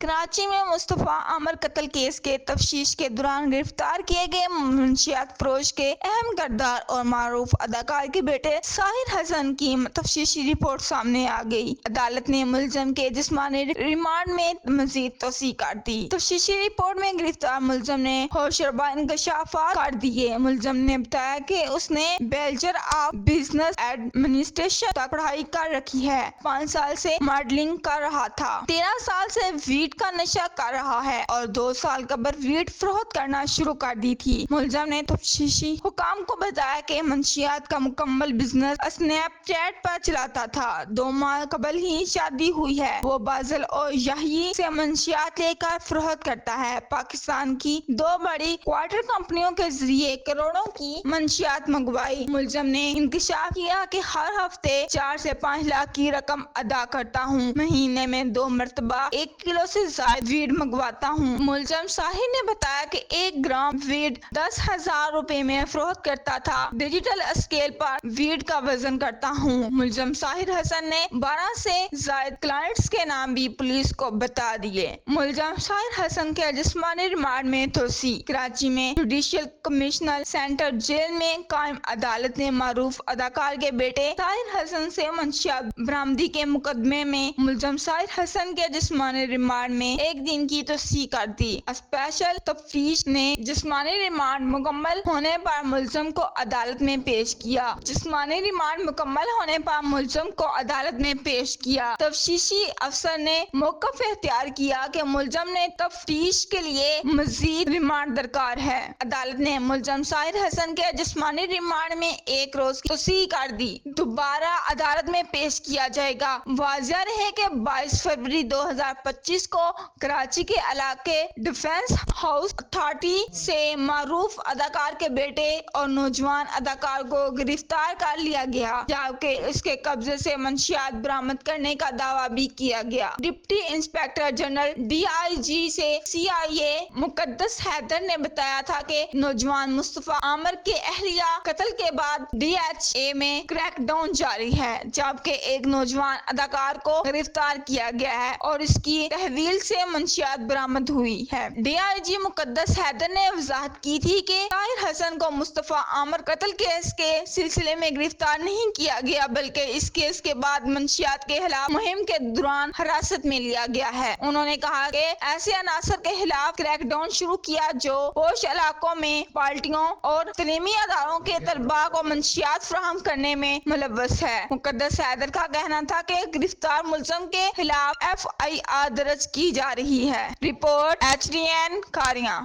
کراچی میں مصطفیٰ عامر قتل کیس کے تفتیش کے دوران گرفتار کیے گئے منشیات فروش کے اہم کردار اور معروف اداکار کے بیٹے ساحر حسن کی تفتیشی رپورٹ سامنے آ گئی۔ عدالت نے ملزم کے جسمانی ریمانڈ میں مزید توسیع کر دی۔ تفتیشی رپورٹ میں گرفتار ملزم نے ہوشربا انکشافات کر دیے۔ ملزم نے بتایا کہ اس نے بیچلر آف بزنس ایڈمنسٹریشن تک پڑھائی کر رکھی ہے، 5 سال سے ماڈلنگ کر رہا تھا، 13 سال سے ویڈ کا نشہ کر رہا ہے اور 2 سال قبل ویڈ فروخت کرنا شروع کر دی تھی۔ ملزم نے تفتیشی حکام کو بتایا کہ منشیات کا مکمل بزنس اسنیپ چیٹ پر چلاتا تھا، 2 ماہ قبل ہی شادی ہوئی ہے۔ وہ بازل اور یحیی سے منشیات لے کر فروخت کرتا ہے۔ پاکستان کی 2 بڑی کوارٹر کمپنیوں کے ذریعے کروڑوں کی منشیات منگوائی۔ ملزم نے انکشاف کیا کہ ہر ہفتے 4 سے 5 لاکھ کی رقم ادا کرتا ہوں، مہینے میں 2 مرتبہ 1 کلو سے زائد ویڈ منگواتا ہوں۔ ملزم ساحر نے بتایا کہ 1 گرام ویڈ 10,000 روپے میں فروخت کرتا تھا۔ ڈیجیٹل اسکیل پر ویڈ کا وزن کرتا ہوں۔ ملزم ساحر حسن نے 12 سے زائد کلائنٹس کے نام بھی پولیس کو بتا دیے۔ ملزم ساحر حسن کے جسمانی ریمانڈ میں توسیع۔ کراچی میں جوڈیشل کمیشنر سینٹرل جیل میں قائم عدالت نے معروف اداکار کے بیٹے ساحر حسن سے منشیات برآمدی کے مقدمے میں ملزم ساحر حسن کے جسمانی ریمانڈ میں 1 دن کی توسیع کر دی۔ اسپیشل تفتیش نے جسمانی ریمانڈ مکمل ہونے پر ملزم کو عدالت میں پیش کیا۔ جسمانی ریمانڈ مکمل ہونے پر ملزم کو عدالت میں پیش کیا۔ تفتیشی افسر نے موقف اختیار کیا کہ ملزم نے تفتیش کے لیے مزید ریمانڈ درکار ہے۔ عدالت نے ملزم ساحر حسن کے جسمانی ریمانڈ میں 1 روز کی توسیع کر دی۔ دوبارہ عدالت میں پیش کیا جائے گا۔ واضح رہے کہ 22 فروری 2025 کو کراچی کے علاقے ڈیفنس ہاؤس اتھارٹی سے معروف اداکار کے بیٹے اور نوجوان اداکار کو گرفتار کر لیا گیا، جبکہ اس کے قبضے سے منشیات برآمد کرنے کا دعویٰ بھی کیا گیا۔ ڈپٹی انسپکٹر جنرل DIG سے CIA مقدس حیدر نے بتایا تھا کہ نوجوان مصطفیٰ عامر کے اہلیہ قتل کے بعد DHA میں کریک ڈاؤن جاری ہے، جبکہ ایک نوجوان اداکار کو گرفتار کیا گیا ہے اور اس کی تحویل سے منشیات برآمد ہوئی ہے۔ DIG مقدس حیدر نے وضاحت کی تھی کہ ساحر حسن کو مصطفیٰ عامر قتل کیس کے سلسلے میں گرفتار نہیں کیا گیا، بلکہ اس کیس کے بعد منشیات کے خلاف مہم کے دوران حراست میں لیا گیا ہے۔ انہوں نے کہا کہ ایسے عناصر کے خلاف کریک ڈاؤن شروع کیا جو پوش علاقوں میں پارٹیوں اور تعلیمی اداروں کے طلباء کو منشیات فراہم کرنے میں ملوث ہے۔ مقدس حیدر کا کہنا تھا کہ گرفتار ملزم کے خلاف FIR درج کی جا رہی ہے۔ Report HDN کاریاں۔